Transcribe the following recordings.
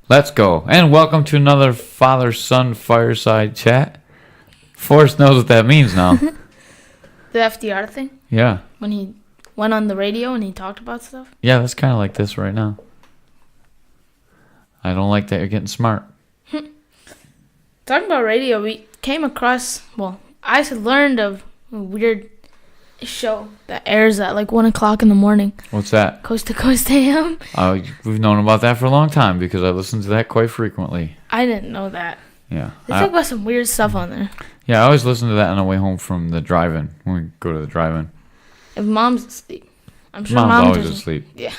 Let's go. And welcome to another father-son fireside chat. Forrest knows what that means now. The FDR thing? Yeah. When he went on the radio and he talked about stuff? Yeah, that's kind of like this right now. I don't like that you're getting smart. Talking about radio, we came across, I learned of a weird show that airs at like 1 o'clock in the morning. What's that? Coast to Coast AM. We've known about that for a long time because I listen to that quite frequently. I didn't know that. Yeah. They talk about some weird stuff on there. Yeah, I always listen to that on the way home from the drive-in, when we go to the drive-in. If mom's asleep. I'm sure Mom's mom always doesn't. asleep. Yeah.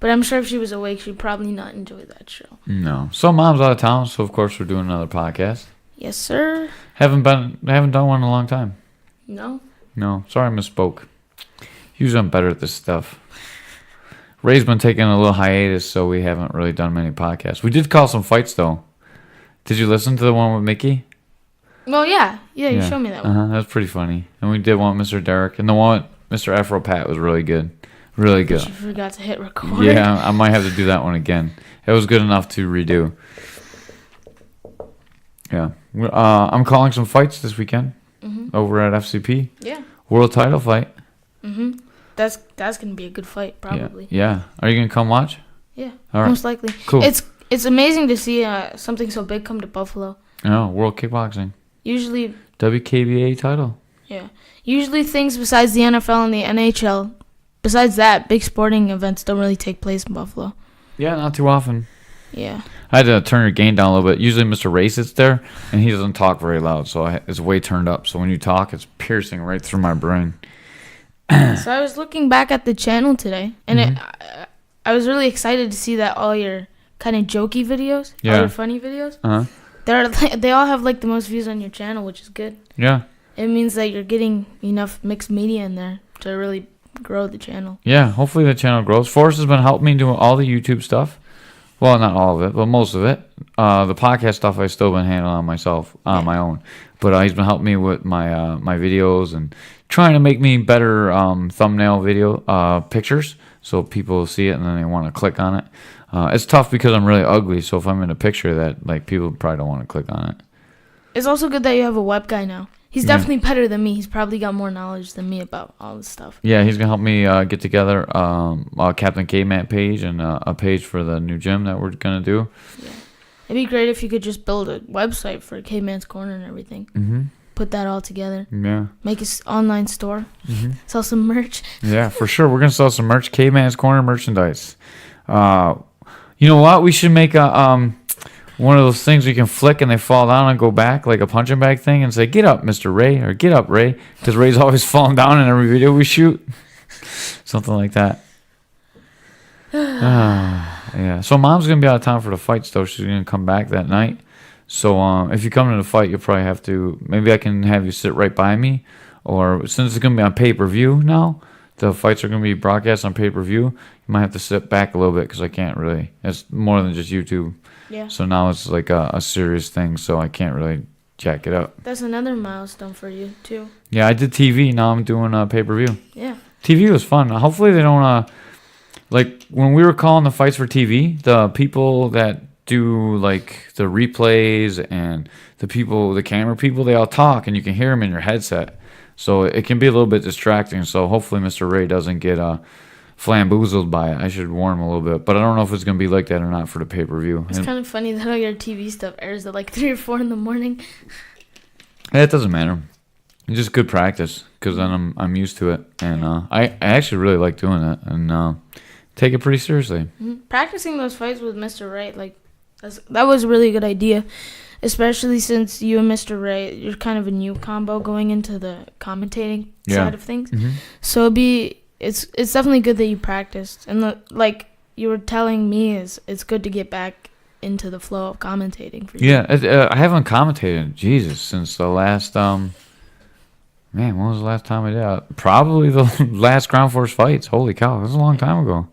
But I'm sure if she was awake, she'd probably not enjoy that show. No. So mom's out of town, so of course we're doing another podcast. Yes, sir. Haven't done one in a long time. No? No. Sorry I misspoke. Usually I'm better at this stuff. Ray's been taking a little hiatus, so we haven't really done many podcasts. We did call some fights, though. Did you listen to the one with Mickey? Well, yeah. Yeah, you showed me that one. That was pretty funny. And we did one with Mr. Derek. And the one with Mr. Afro Pat was really good. Really good. But you forgot to hit record. Yeah, I might have to do that one again. It was good enough to redo. Yeah. I'm calling some fights this weekend over at FCP. Yeah. World title fight. Mm-hmm. That's going to be a good fight, probably. Yeah. Are you going to come watch? Yeah, all right. most likely. Cool. It's amazing to see something so big come to Buffalo. Oh, World Kickboxing. Usually... WKBA title. Yeah. Usually things besides the NFL and the NHL, besides that, big sporting events don't really take place in Buffalo. Yeah, not too often. Yeah. I had to turn your gain down a little bit. Usually Mr. Ray sits there, and he doesn't talk very loud, so it's way turned up. So when you talk, it's piercing right through my brain. So I was looking back at the channel today, and I was really excited to see that all your kind of jokey videos, all your funny videos, they all have like the most views on your channel, which is good. Yeah. It means that you're getting enough mixed media in there to really grow the channel. Yeah, hopefully the channel grows. Forrest has been helping me doing all the YouTube stuff. Well, not all of it, but most of it. The podcast stuff I've still been handling on myself, on my own. But he's been helping me with my my videos and trying to make me better thumbnail video pictures so people see it and then they want to click on it. It's tough because I'm really ugly, so if I'm in a picture that like people probably don't want to click on it. It's also good that you have a web guy now. He's definitely better than me. He's probably got more knowledge than me about all this stuff. Yeah, he's going to help me get together a Captain K-Man page and a page for the new gym that we're going to do. Yeah. It'd be great if you could just build a website for K-Man's Corner and everything. Mm-hmm. Put that all together. Yeah. Make an online store. Mm-hmm. Sell some merch. Yeah, for sure. We're going to sell some merch. K-Man's Corner merchandise. You know what? We should make a... one of those things you can flick and they fall down and go back, like a punching bag thing, and say, "Get up, Mr. Ray," or "Get up, Ray," because Ray's always falling down in every video we shoot. Something like that. Yeah. So mom's going to be out of town for the fights, though. She's going to come back that night. So if you come to the fight, you'll probably have to, maybe I can have you sit right by me, or since it's going to be on pay-per-view now, the fights are going to be broadcast on pay-per-view, you might have to sit back a little bit because I can't really, it's more than just YouTube. Yeah. So now it's like a serious thing, so I can't really jack it up. That's another milestone for you, too. Yeah, I did TV. Now I'm doing pay-per-view. Yeah. TV was fun. Hopefully they don't, like, when we were calling the fights for TV, the people that do, like, the replays and the camera people, they all talk, and you can hear them in your headset. So it can be a little bit distracting. So hopefully Mr. Ray doesn't get flamboozled by it. I should warn him a little bit, but I don't know if it's going to be like that or not for the pay-per-view. It's kind of funny that all your TV stuff airs at like 3 or 4 in the morning. It doesn't matter. It's just good practice because then I'm used to it, and I actually really like doing it and take it pretty seriously. Mm-hmm. Practicing those fights with Mr. Ray, like that was a really good idea, especially since you and Mr. Ray, you're kind of a new combo going into the commentating side of things. Mm-hmm. So it's definitely good that you practiced, and like you were telling me, it's good to get back into the flow of commentating for you. Yeah, I haven't commentated, Jesus, since the last man, when was the last time I did? Probably the last Ground Force fights. Holy cow, that was a long time ago.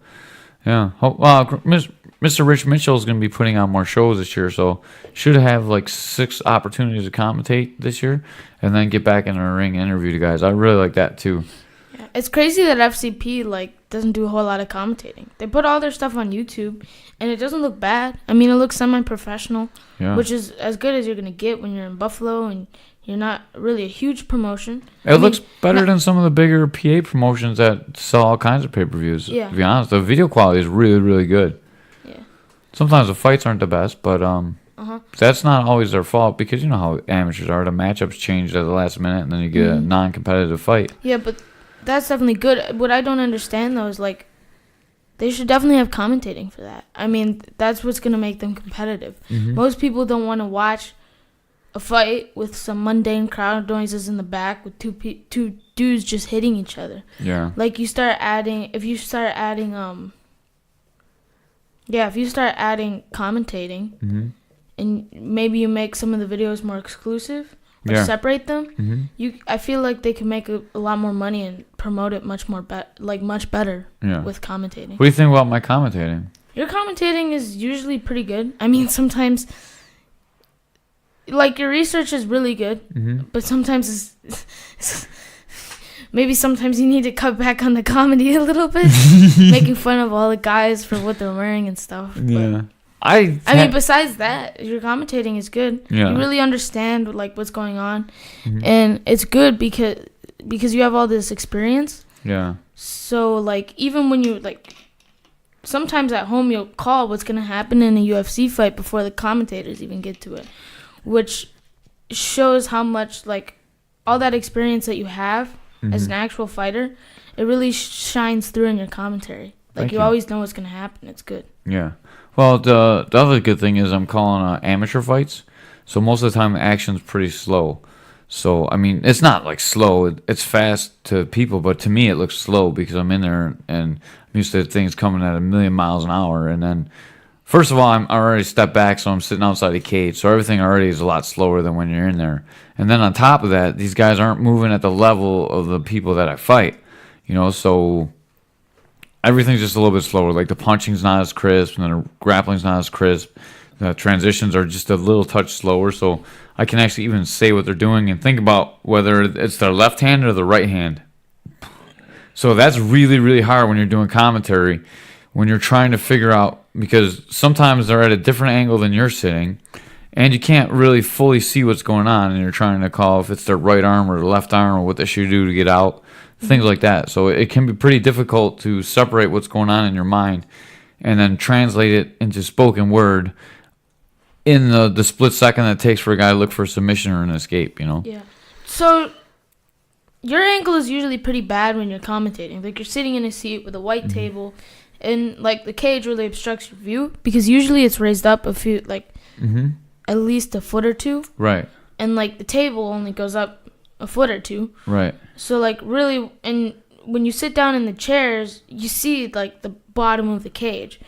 Yeah. Mr. Rich Mitchell is going to be putting on more shows this year, so should have like 6 opportunities to commentate this year, and then get back in the ring and interview the guys. I really like that too. Yeah, it's crazy that FCP, like, doesn't do a whole lot of commentating. They put all their stuff on YouTube, and it doesn't look bad. I mean, it looks semi-professional, which is as good as you're going to get when you're in Buffalo and you're not really a huge promotion. It looks better than some of the bigger PA promotions that sell all kinds of pay-per-views. Yeah. To be honest, the video quality is really, really good. Yeah. Sometimes the fights aren't the best, but that's not always their fault because you know how amateurs are. The matchups change at the last minute, and then you get a non-competitive fight. Yeah, but that's definitely good. What I don't understand, though, is, like, they should definitely have commentating for that. I mean, that's what's going to make them competitive. Most people don't want to watch a fight with some mundane crowd noises in the back with two dudes just hitting each other. Yeah. Like, if you start adding commentating, and maybe you make some of the videos more exclusive or separate them, I feel like they can make a lot more money and promote it much better with commentating. What do you think about my commentating? Your commentating is usually pretty good. I mean, sometimes, like, your research is really good, but sometimes maybe sometimes you need to cut back on the comedy a little bit, making fun of all the guys for what they're wearing and stuff. Yeah. But, I mean, besides that, your commentating is good. Yeah. You really understand, like, what's going on, and it's good because you have all this experience. Yeah. So, like, even when you, like, sometimes at home you'll call what's going to happen in a UFC fight before the commentators even get to it, which shows how much, like, all that experience that you have as an actual fighter, it really shines through in your commentary. Like, you always know what's going to happen. It's good. Yeah. Well, the other good thing is I'm calling amateur fights, so most of the time the action's pretty slow. So, I mean, it's not, like, slow. It's fast to people, but to me it looks slow because I'm in there and I'm used to things coming at 1,000,000 miles an hour. And then, first of all, I'm already stepped back, so I'm sitting outside the cage, so everything already is a lot slower than when you're in there. And then on top of that, these guys aren't moving at the level of the people that I fight, you know, so everything's just a little bit slower. Like, the punching's not as crisp, and the grappling's not as crisp. The transitions are just a little touch slower, so I can actually even say what they're doing and think about whether it's their left hand or the right hand. So that's really, really hard when you're doing commentary, when you're trying to figure out, because sometimes they're at a different angle than you're sitting, and you can't really fully see what's going on, and you're trying to call if it's their right arm or the left arm or what they should do to get out. Things like that. So it can be pretty difficult to separate what's going on in your mind and then translate it into spoken word in the split second that it takes for a guy to look for a submission or an escape, you know? Yeah. So your angle is usually pretty bad when you're commentating. Like, you're sitting in a seat with a white table, and, like, the cage really obstructs your view because usually it's raised up a few, like, at least a foot or two. Right. And, like, the table only goes up a foot or two. Right. So, like, really, and when you sit down in the chairs, you see, like, the bottom of the cage.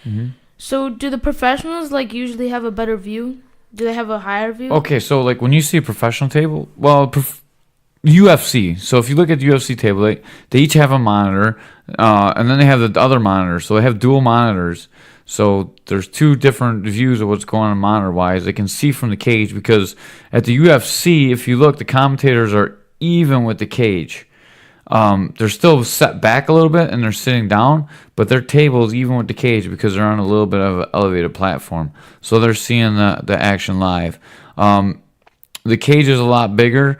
So do the professionals, like, usually have a better view? Do they have a higher view? Okay, so, like, when you see a professional table, well, UFC. So if you look at the UFC table, they each have a monitor, and then they have the other monitor. So they have dual monitors. So there's two different views of what's going on monitor-wise. They can see from the cage because at the UFC, if you look, the commentators are even with the cage. They're still set back a little bit and they're sitting down, but their table is even with the cage because they're on a little bit of an elevated platform. So they're seeing the action live. The cage is a lot bigger,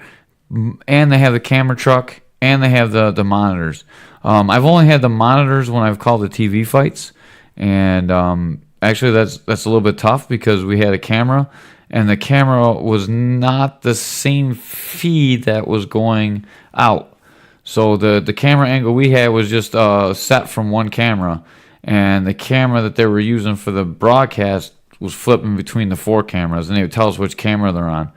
and they have the camera truck, and they have the monitors. I've only had the monitors when I've called the TV fights, and actually that's a little bit tough because we had a camera, and the camera was not the same feed that was going out. So the camera angle we had was just set from one camera, and the camera that they were using for the broadcast was flipping between the four cameras, and they would tell us which camera they're on.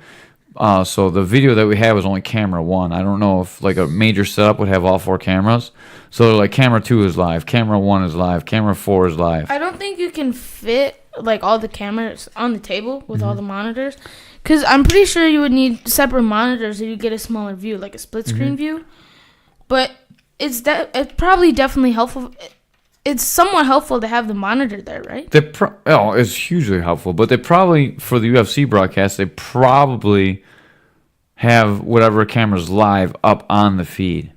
So the video that we had was only camera one. I don't know if like a major setup would have all four cameras. So like camera 2 is live, camera 1 is live, camera 4 is live. I don't think you can fit like all the cameras on the table with all the monitors, because I'm pretty sure you would need separate monitors so you get a smaller view, like a split screen view. But it's probably definitely helpful. It's somewhat helpful to have the monitor there, right? It's hugely helpful. But they probably, for the UFC broadcast, they probably have whatever camera's live up on the feed.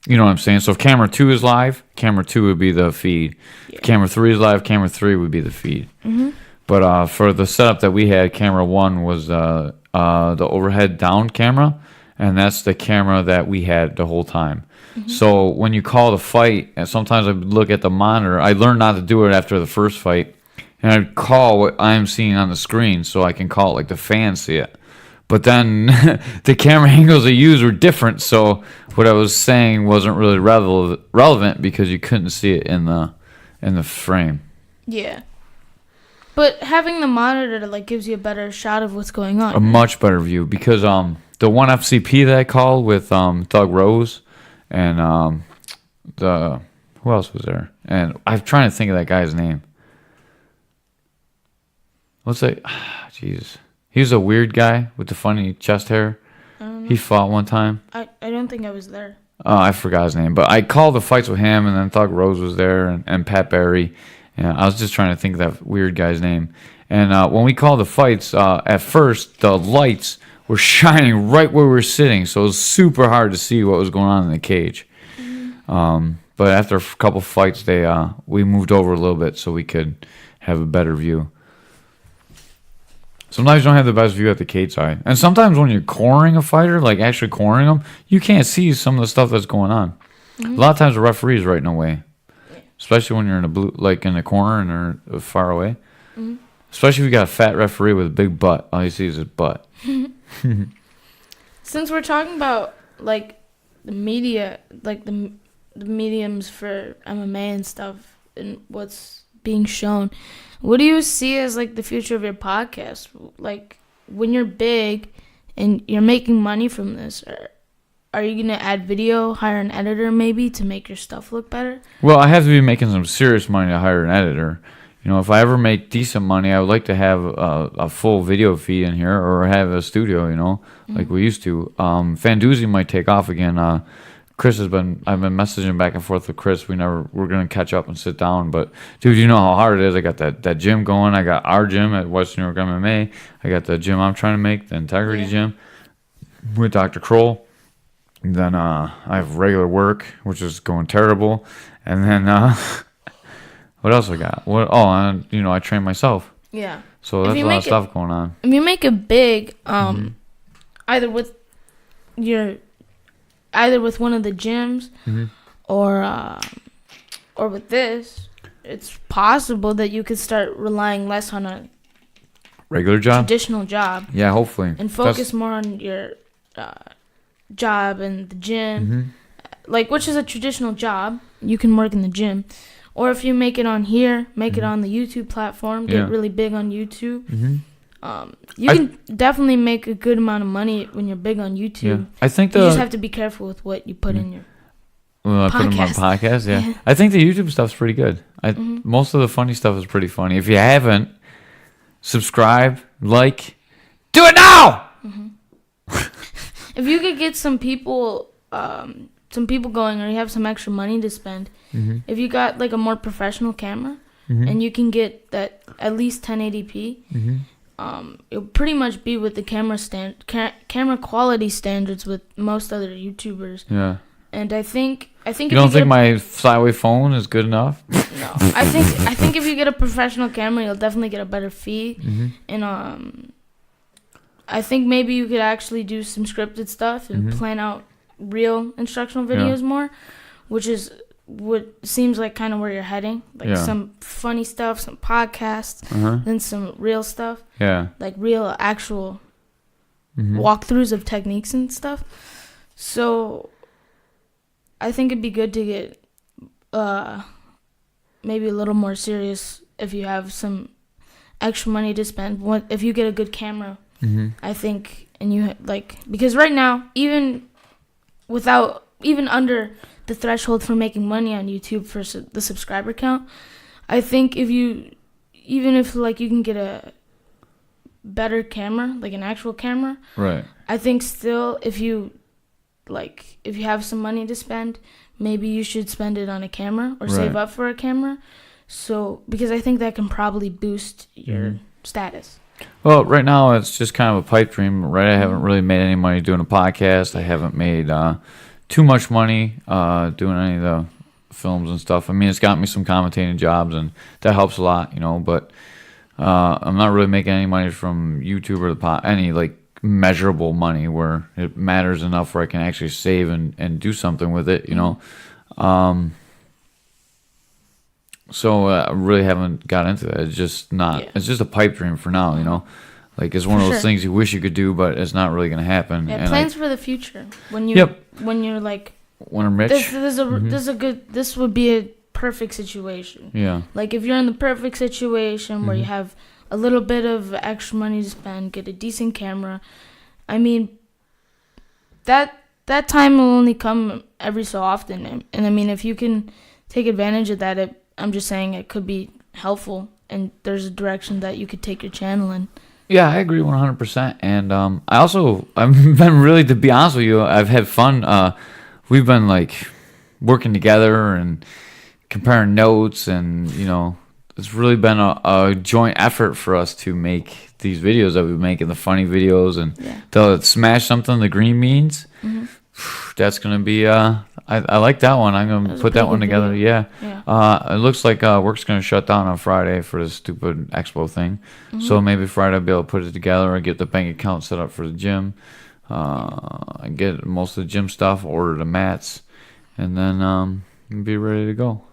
You know what I'm saying? So if camera 2 is live, camera 2 would be the feed. Yeah. If camera 3 is live, camera 3 would be the feed. Mm-hmm. But for the setup that we had, camera 1 was the overhead down camera, and that's the camera that we had the whole time. Mm-hmm. So when you call the fight, and sometimes I would look at the monitor. I learned not to do it after the first fight, and I'd call what I'm seeing on the screen so I can call it like the fans see it. But then the camera angles I used were different, so what I was saying wasn't really relevant because you couldn't see it in the frame. Yeah. But having the monitor like gives you a better shot of what's going on. A much better view because the one FCP that I called with Thug Rose and who else was there? And I'm trying to think of that guy's name. Let's say, Jesus. He was a weird guy with the funny chest hair. He fought one time. I don't think I was there. Oh, I forgot his name. But I called the fights with him, and then Thug Rose was there, and Pat Barry. And I was just trying to think of that weird guy's name. And when we called the fights, at first, the lights were shining right where we were sitting. So it was super hard to see what was going on in the cage. Mm-hmm. But after a couple fights, we moved over a little bit so we could have a better view. Sometimes you don't have the best view at the cage side. And sometimes when you're cornering a fighter, like actually cornering them, you can't see some of the stuff that's going on. Mm-hmm. A lot of times the referee is right in the way. Especially when you're in a blue, like in the corner and they're far away. Mm-hmm. Especially if you got a fat referee with a big butt. All you see is his butt. Since we're talking about like the media, like the mediums for MMA and stuff and what's being shown, what do you see as like the future of your podcast? Like when you're big and you're making money from this, are you going to add video, hire an editor maybe to make your stuff look better? Well, I have to be making some serious money to hire an editor. You know, if I ever make decent money, I would like to have a full video feed in here or have a studio, you know, like we used to. Fandoozy might take off again. I've been messaging back and forth with Chris. We're going to catch up and sit down. But, dude, you know how hard it is. I got that gym going. I got our gym at West New York MMA. I got the gym I'm trying to make, the Integrity Gym with Dr. Kroll. Then I have regular work, which is going terrible. And then what else I got? I train myself. Yeah. So that's a lot of stuff going on. If you make it big, either with one of the gyms or with this, it's possible that you could start relying less on a regular job, traditional job. Yeah, hopefully, and focus more on your job and the gym, like which is a traditional job. You can work in the gym, or if you make it on here, make it on the YouTube platform. Get really big on YouTube. You can definitely make a good amount of money when you're big on YouTube. Yeah. I think you just have to be careful with what you put in your podcast. I put them on podcast. Yeah, I think the YouTube stuff's pretty good. Most of the funny stuff is pretty funny. If you haven't, subscribe, like, do it now. If you could get some people going, or you have some extra money to spend, if you got like a more professional camera, and you can get that at least 1080p, it'll pretty much be with the camera quality standards with most other YouTubers. Yeah. And I think you don't think my flyway phone is good enough? No, I think if you get a professional camera, you'll definitely get a better feed, and I think maybe you could actually do some scripted stuff and plan out real instructional videos more, which is what seems like kind of where you're heading. Like some funny stuff, some podcasts, then some real stuff. Yeah. Like real actual walkthroughs of techniques and stuff. So I think it'd be good to get maybe a little more serious if you have some extra money to spend. If you get a good camera, I think, and you because right now, even under the threshold for making money on YouTube for the subscriber count, I think if you can get a better camera, like an actual camera, right? I think still if you have some money to spend, maybe you should spend it on a camera or save up for a camera. So because I think that can probably boost your status. Well, right now it's just kind of a pipe dream, right? I haven't really made any money doing a podcast. I haven't made too much money doing any of the films and stuff. I mean, it's got me some commentating jobs, and that helps a lot, you know. But I'm not really making any money from YouTube or any like measurable money where it matters enough where I can actually save and do something with it, you know. So I really haven't got into that. It's just not. Yeah. It's just a pipe dream for now, you know. Like it's one of those things you wish you could do, but it's not really going to happen. Yeah, and plans for the future. When you when you're like when I'm rich. This would be a perfect situation. Yeah. Like if you're in the perfect situation where you have a little bit of extra money to spend, get a decent camera. I mean, that time will only come every so often, and I mean if you can take advantage of that, I'm just saying it could be helpful, and there's a direction that you could take your channel in. Yeah, I agree 100%. And I've been really, to be honest with you, I've had fun. We've been like working together and comparing notes, and you know, it's really been a joint effort for us to make these videos that we're making, the funny videos, and the Smash Something, the green beans. That's gonna be I like that one. I'm gonna put that one together. Video. Yeah. It looks like work's gonna shut down on Friday for this stupid expo thing. So maybe Friday I'll be able to put it together or get the bank account set up for the gym. Get most of the gym stuff, order the mats, and then be ready to go.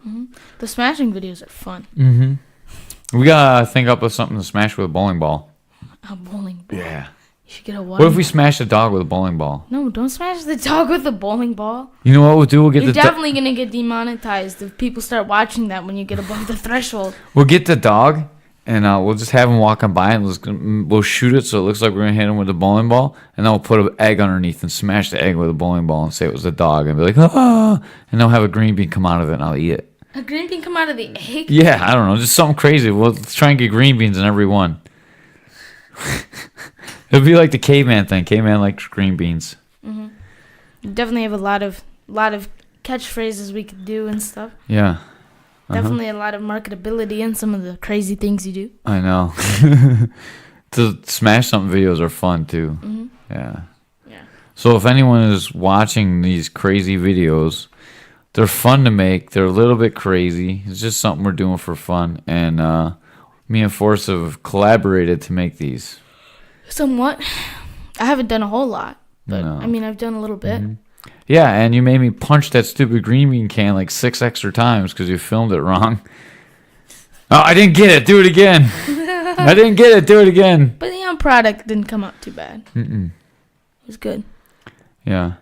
The smashing videos are fun. We gotta think up of something to smash with a bowling ball. A bowling ball. Yeah. You should get a what if we smash the dog with a bowling ball? No, don't smash the dog with a bowling ball. You know what we'll do? You're definitely gonna get demonetized if people start watching that when you get above the threshold. We'll get the dog, and we'll just have him walking by, and we'll shoot it so it looks like we're gonna hit him with a bowling ball, and then we'll put an egg underneath and smash the egg with a bowling ball and say it was the dog, and be like, ah, and they'll have a green bean come out of it, and I'll eat it. A green bean come out of the egg? Yeah, I don't know, just something crazy. We'll try and get green beans in every one. It'll be like the caveman thing. Caveman likes green beans. Definitely have a lot of catchphrases we could do and stuff. Yeah. Definitely a lot of marketability in some of the crazy things you do. I know. The Smash Something videos are fun too. Yeah. So if anyone is watching these crazy videos, they're fun to make. They're a little bit crazy. It's just something we're doing for fun. And me and Forrest have collaborated to make these. Somewhat. I haven't done a whole lot, but I mean, I've done a little bit. Yeah, and you made me punch that stupid green bean can like 6 extra times because you filmed it wrong. Oh, I didn't get it. Do it again. I didn't get it. Do it again. But the end product didn't come out too bad. It was good. Yeah.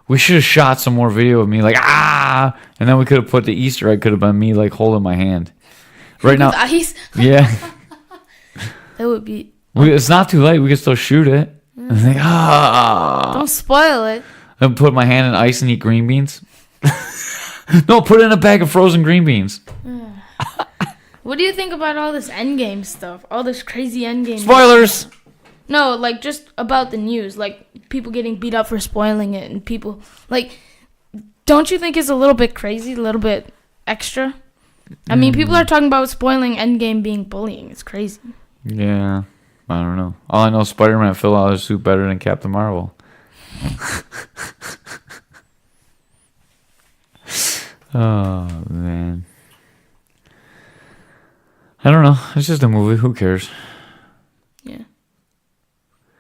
We should have shot some more video of me like, and then we could have put the Easter egg, could have been me like holding my hand. Right now. Ice? Yeah. That would be... It's not too late. We can still shoot it. And think, Don't spoil it. Then put my hand in ice and eat green beans. No, put it in a bag of frozen green beans. What do you think about all this endgame stuff? All this crazy endgame spoilers. Stuff? No, like just about the news, like people getting beat up for spoiling it, and people like. Don't you think it's a little bit crazy, a little bit extra? I mean, people are talking about spoiling endgame being bullying. It's crazy. Yeah. I don't know. All I know is Spider-Man filled out his suit better than Captain Marvel. Oh, man. I don't know. It's just a movie. Who cares? Yeah.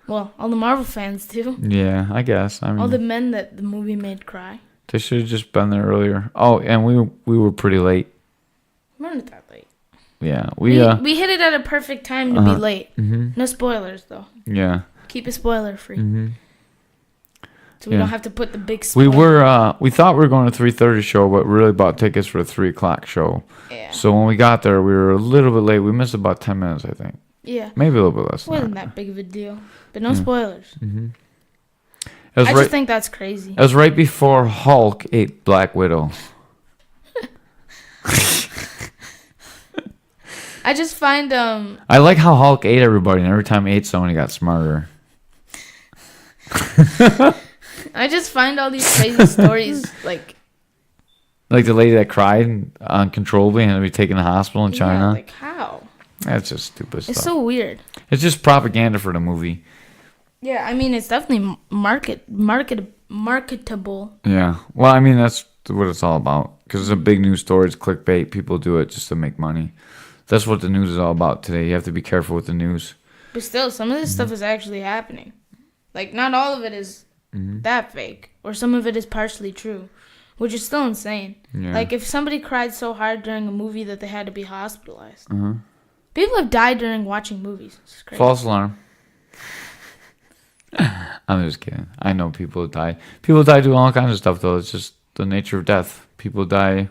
Well, all the Marvel fans do. Yeah, I guess. I mean, all the men that the movie made cry. They should have just been there earlier. Oh, and we were pretty late. We're not that late. Yeah, we hit it at a perfect time to be late. No spoilers though. Yeah. Keep it spoiler free. So we don't have to put the big spoiler. We thought we were going to 3:30 show, but really bought tickets for a 3:00 show. Yeah. So when we got there, we were a little bit late. We missed about 10 minutes, I think. Yeah. Maybe a little bit less. Wasn't that big of a deal, but no spoilers. I just think that's crazy. It was right before Hulk ate Black Widow. I just find I like how Hulk ate everybody, and every time he ate someone, he got smarter. I just find all these crazy stories like the lady that cried uncontrollably and had to be taken to the hospital in China. Yeah, like how? That's just stupid stuff. It's so weird. It's just propaganda for the movie. Yeah, I mean it's definitely marketing marketable. Yeah. Well, I mean, that's what it's all about. Because it's a big news story. It's clickbait. People do it just to make money. That's what the news is all about today. You have to be careful with the news. But still, some of this stuff is actually happening. Like, not all of it is that fake. Or some of it is partially true. Which is still insane. Yeah. Like, if somebody cried so hard during a movie that they had to be hospitalized. People have died during watching movies. It's crazy. False alarm. I'm just kidding. I know people die. People die doing all kinds of stuff, though. It's just the nature of death. People die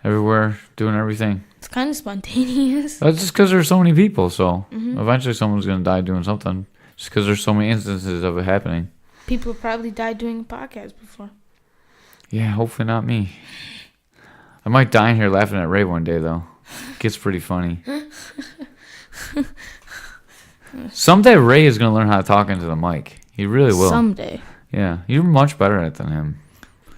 everywhere, doing everything. It's kind of spontaneous. That's just because there's so many people, so eventually someone's going to die doing something. Just because there's so many instances of it happening. People have probably died doing a podcast before. Yeah, hopefully not me. I might die in here laughing at Ray one day, though. It gets pretty funny. Someday Ray is going to learn how to talk into the mic. He really will. Someday. Yeah, you're much better at it than him.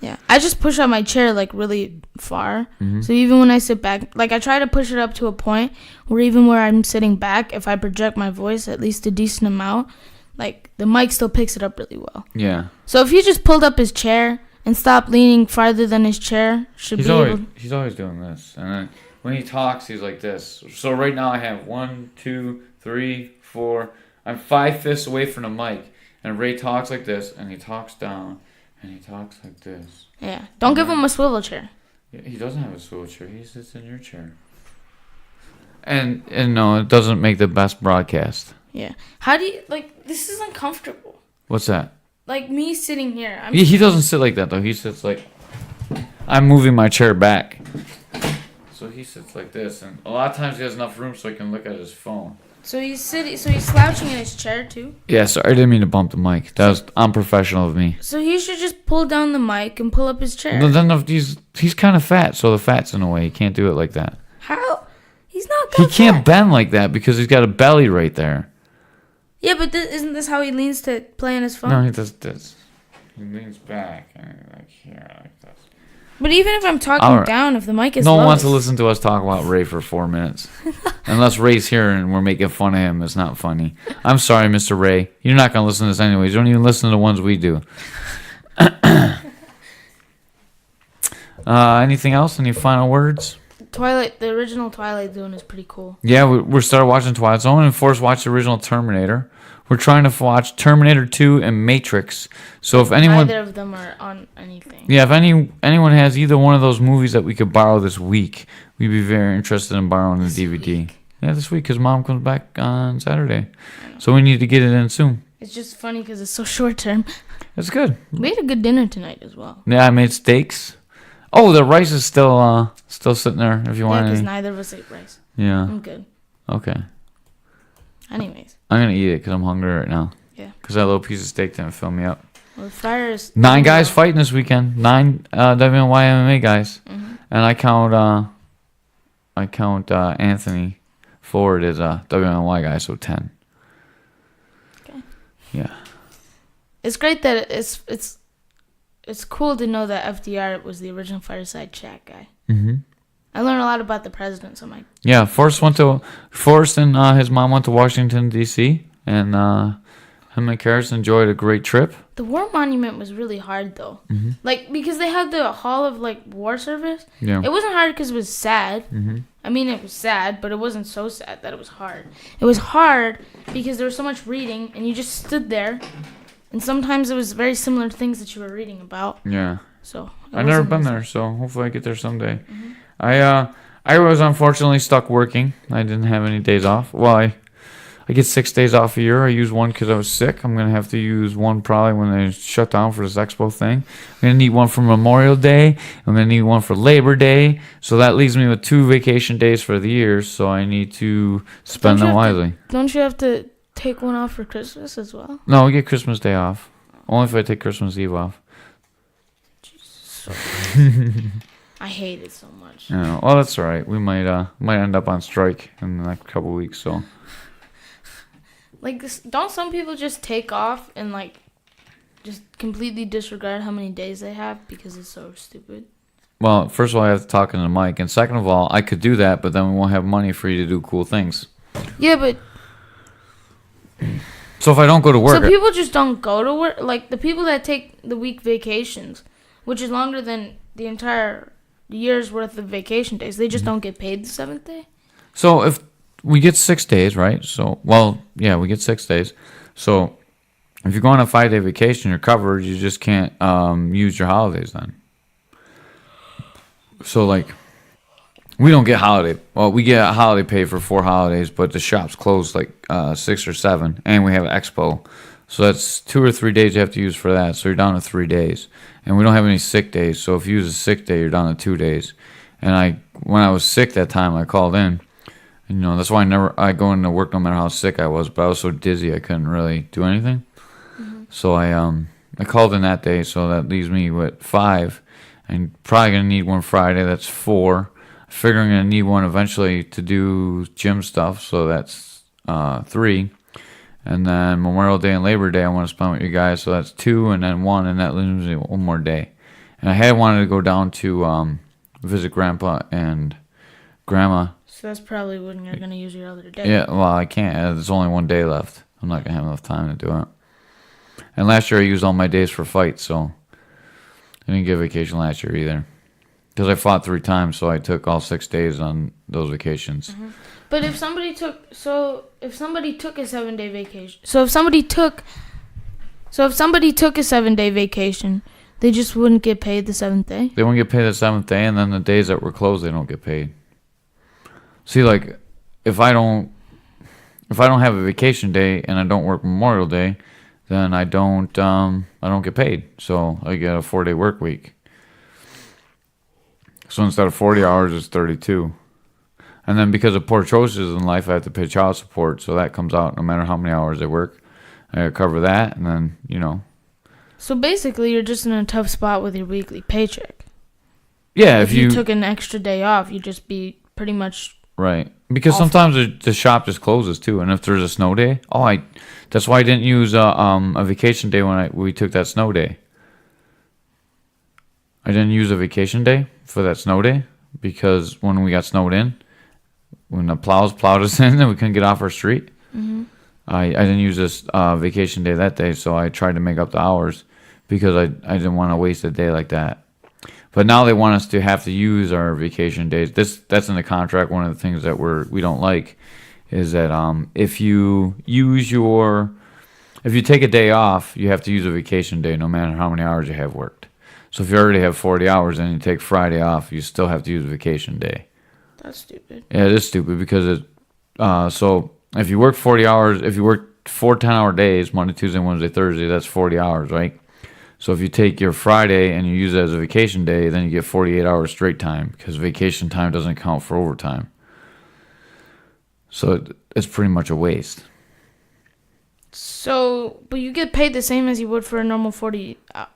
Yeah, I just push out my chair like really far. So even when I sit back, like I try to push it up to a point where even where I'm sitting back, if I project my voice at least a decent amount, like the mic still picks it up really well. Yeah. So if he just pulled up his chair and stopped leaning farther than his chair, He's always doing this, and then when he talks, he's like this. So right now I have 1, 2, 3, 4. I'm 5 fists away from the mic, and Ray talks like this, and he talks down. And he talks like this. Yeah. Don't give him a swivel chair. Yeah, he doesn't have a swivel chair. He sits in your chair. And no, it doesn't make the best broadcast. Yeah. How do you, like, this is uncomfortable. What's that? Like, me sitting here. He doesn't sit like that, though. He sits like... I'm moving my chair back. So he sits like this. And a lot of times he has enough room so he can look at his phone. So he's slouching in his chair, too? Yeah, sorry. I didn't mean to bump the mic. That was unprofessional of me. So he should just pull down the mic and pull up his chair. Then he's kind of fat, so the fat's in a way. He can't do it like that. How? He's not that He can't fat. bend like that because he's got a belly right there. Yeah, but isn't this how he leans to play on his phone? No, he does this. He leans back and like here, like this. But even if I'm talking down, if the mic is no low, one wants to listen to us talk about Ray for 4 minutes. Unless Ray's here and we're making fun of him, it's not funny. I'm sorry, Mr. Ray. You're not going to listen to this anyways. You don't even listen to the ones we do. Anything else? Any final words? The original Twilight Zone is pretty cool. Yeah, we started watching Twilight Zone and Forrest watched the original Terminator. We're trying to watch Terminator 2 and Matrix. So if anyone... Neither of them are on anything. Yeah, if anyone has either one of those movies that we could borrow this week, we'd be very interested in borrowing the DVD. Week. Yeah, this week, because Mom comes back on Saturday. So we need to get it in soon. It's just funny because it's so short term. It's good. We had a good dinner tonight as well. Yeah, I made steaks. Oh, the rice is still sitting there if you want any. Yeah, because neither of us ate rice. Yeah. I'm good. Okay. Anyways. I'm going to eat it because I'm hungry right now. Yeah. Because that little piece of steak didn't fill me up. Well, the fryer is... 9 guys fighting this weekend. 9 WNY MMA guys. Mm-hmm. And I count Anthony Ford as a WNY guy, so 10. Okay. Yeah. It's great that it's cool to know that FDR was the original Fireside Chat guy. Mm-hmm. I learned a lot about the president, so Yeah, Forrest and his mom went to Washington, D.C., and him and Karis enjoyed a great trip. The War Monument was really hard, though. Mm-hmm. Like, because they had the Hall of, like, War Service. Yeah. It wasn't hard because it was sad. Mm-hmm. I mean, it was sad, but it wasn't so sad that it was hard. It was hard because there was so much reading, and you just stood there, and sometimes it was very similar things that you were reading about. Yeah. So I've never been there, so hopefully I get there someday. Mm-hmm. I was unfortunately stuck working. I didn't have any days off. Well, I get 6 days off a year. I use one because I was sick. I'm going to have to use one probably when they shut down for this expo thing. I'm going to need one for Memorial Day. I'm going to need one for Labor Day. So that leaves me with 2 vacation days for the year. So I need to spend them wisely. Don't you have to take one off for Christmas as well? No, I get Christmas Day off. Only if I take Christmas Eve off. Jesus. I hate it so much. Yeah, well, that's all right. We might end up on strike in the next couple of weeks. So, like, don't some people just take off and like just completely disregard how many days they have because it's so stupid? Well, first of all, I have to talk into the mic, and second of all, I could do that, but then we won't have money for you to do cool things. Yeah, but So if I don't go to work, so people just don't go to work. Like the people that take the week vacations, which is longer than the entire year's worth of vacation days, they just don't get paid the 7th day. So if we get 6 days, right? So we get 6 days. So if you go on a 5-day vacation, you're covered. You just can't use your holidays then. So like, we don't get holiday. Well, we get holiday pay for 4 holidays, but the shop's closed like 6 or 7, and we have an expo. So that's 2 or 3 days you have to use for that. So you're down to 3 days, and we don't have any sick days. So if you use a sick day, you're down to 2 days. And when I was sick that time, I called in. That's why I go into work no matter how sick I was. But I was so dizzy I couldn't really do anything. Mm-hmm. So I called in that day. So that leaves me with 5, and probably gonna need one Friday. That's 4. I figure I'm gonna need one eventually to do gym stuff. So that's 3. And then Memorial Day and Labor Day I want to spend with you guys. So that's 2, and then 1, and that leaves me 1 more day. And I had wanted to go down to visit Grandpa and Grandma. So that's probably when you're going to use your other day. Yeah, well, I can't. There's only 1 day left. I'm not going to have enough time to do it. And last year I used all my days for fights, so I didn't get vacation last year either. Because I fought 3 times, so I took all 6 days on those vacations. Mm-hmm. But if somebody took a 7-day vacation, so if somebody took a 7-day vacation, they just wouldn't get paid the 7th day? They wouldn't get paid the 7th day, and then the days that were closed, they don't get paid. See, like, if I don't have a vacation day and I don't work Memorial Day, then I don't get paid. So I get a 4-day work week. So instead of 40 hours, it's 32. And then because of poor choices in life, I have to pay child support. So that comes out no matter how many hours I work. I gotta cover that, and then, So basically, you're just in a tough spot with your weekly paycheck. Yeah, if you took an extra day off, you'd just be pretty much... Right. Because sometimes the shop just closes, too. And if there's a snow day, that's why I didn't use a vacation day when we took that snow day. I didn't use a vacation day for that snow day because when we got snowed in, when the plows plowed us in and we couldn't get off our street, I didn't use this vacation day that day, so I tried to make up the hours because I didn't want to waste a day like that. But now they want us to have to use our vacation days. That's in the contract. One of the things that we don't like is that if you take a day off, you have to use a vacation day no matter how many hours you have worked. So if you already have 40 hours and you take Friday off, you still have to use a vacation day. That's stupid. Yeah, it is stupid because so if you work 40 hours, if you work 4 10-hour days, Monday, Tuesday, Wednesday, Thursday, that's 40 hours, right? So if you take your Friday and you use it as a vacation day, then you get 48 hours straight time because vacation time doesn't count for overtime. So it's pretty much a waste. So, but you get paid the same as you would for a normal 40-hour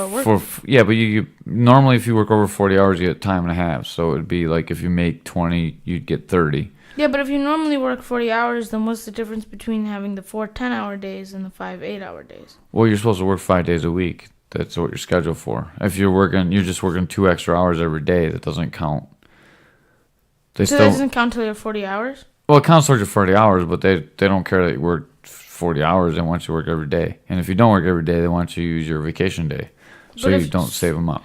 work. But you normally if you work over 40 hours, you get time and a half. So it'd be like if you make 20, you'd get 30. Yeah, but if you normally work 40 hours, then what's the difference between having the 4 10-hour days and the 5 8-hour days? Well, you're supposed to work 5 days a week. That's what you're scheduled for. If you're just working 2 extra hours every day, that doesn't count. That doesn't count till you're 40 hours? Well, it counts towards your 40 hours, but they don't care that you work 40 hours. They want you to work every day. And if you don't work every day, they want you to use your vacation day. So you don't save them up.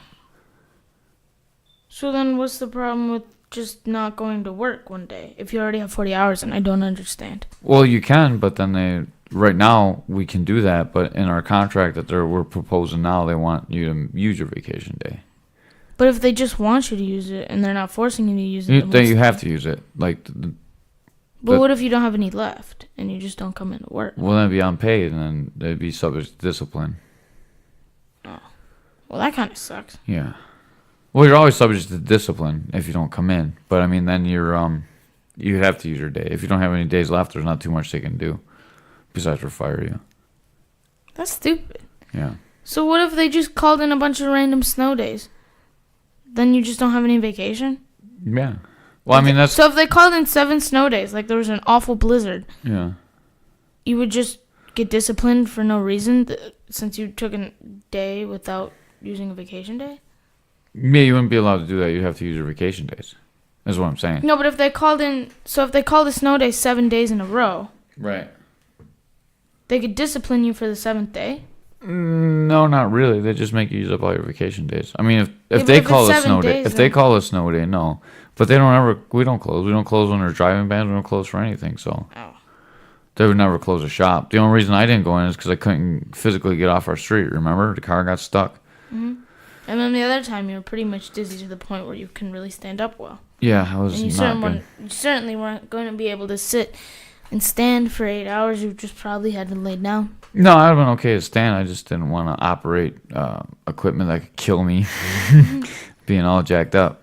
So then what's the problem with just not going to work one day if you already have 40 hours? And I don't understand. Well, you can, but then right now we can do that. But in our contract that we're proposing now, they want you to use your vacation day. But if they just want you to use it and they're not forcing you to use it, then you have to use it. But what if you don't have any left and you just don't come into work? Well, then it'd be unpaid and then they'd be subject to discipline. Oh. Well, that kind of sucks. Yeah. Well, you're always subject to discipline if you don't come in. But, I mean, then you have to use your day. If you don't have any days left, there's not too much they can do besides fire you. That's stupid. Yeah. So what if they just called in a bunch of random snow days? Then you just don't have any vacation? Yeah. Well, I mean, that's... So if they called in 7 snow days, like there was an awful blizzard. Yeah. You would just get disciplined for no reason since you took a day without using a vacation day? Yeah, you wouldn't be allowed to do that. You'd have to use your vacation days. That's what I'm saying. No, but if they called a snow day 7 days in a row. Right. They could discipline you for the 7th day. No, not really. They just make you use up all your vacation days. I mean, if Yeah, they but if call it's a snow 7 day, days, if they then- call a snow day, no. But they don't ever. We don't close. We don't close when there's driving bans. We don't close for anything. So Oh. they would never close a shop. The only reason I didn't go in is because I couldn't physically get off our street. Remember, the car got stuck. And then the other time, you were pretty much dizzy to the point where you couldn't really stand up well. Yeah, I was And you, not good. you certainly weren't going to be able to sit and stand for 8 hours. You just probably had to lay down. No, I'd have been okay to stand. I just didn't want to operate equipment that could kill me, being all jacked up.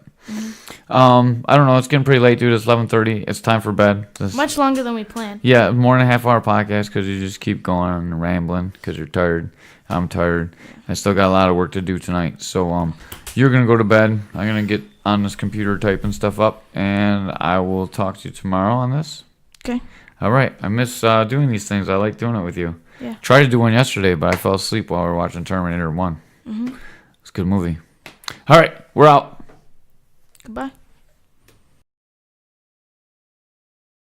I don't know. It's getting pretty late, dude. It's 11:30. It's time for bed. Much longer than we planned. Yeah, more than a half-hour podcast because you just keep going and rambling because you're tired. I'm tired. I still got a lot of work to do tonight. So you're gonna go to bed. I'm gonna get on this computer typing stuff up, and I will talk to you tomorrow on this. Okay. All right. I miss doing these things. I like doing it with you. Yeah. Tried to do one yesterday, but I fell asleep while we were watching Terminator 1. It's a good movie. All right. We're out. Goodbye.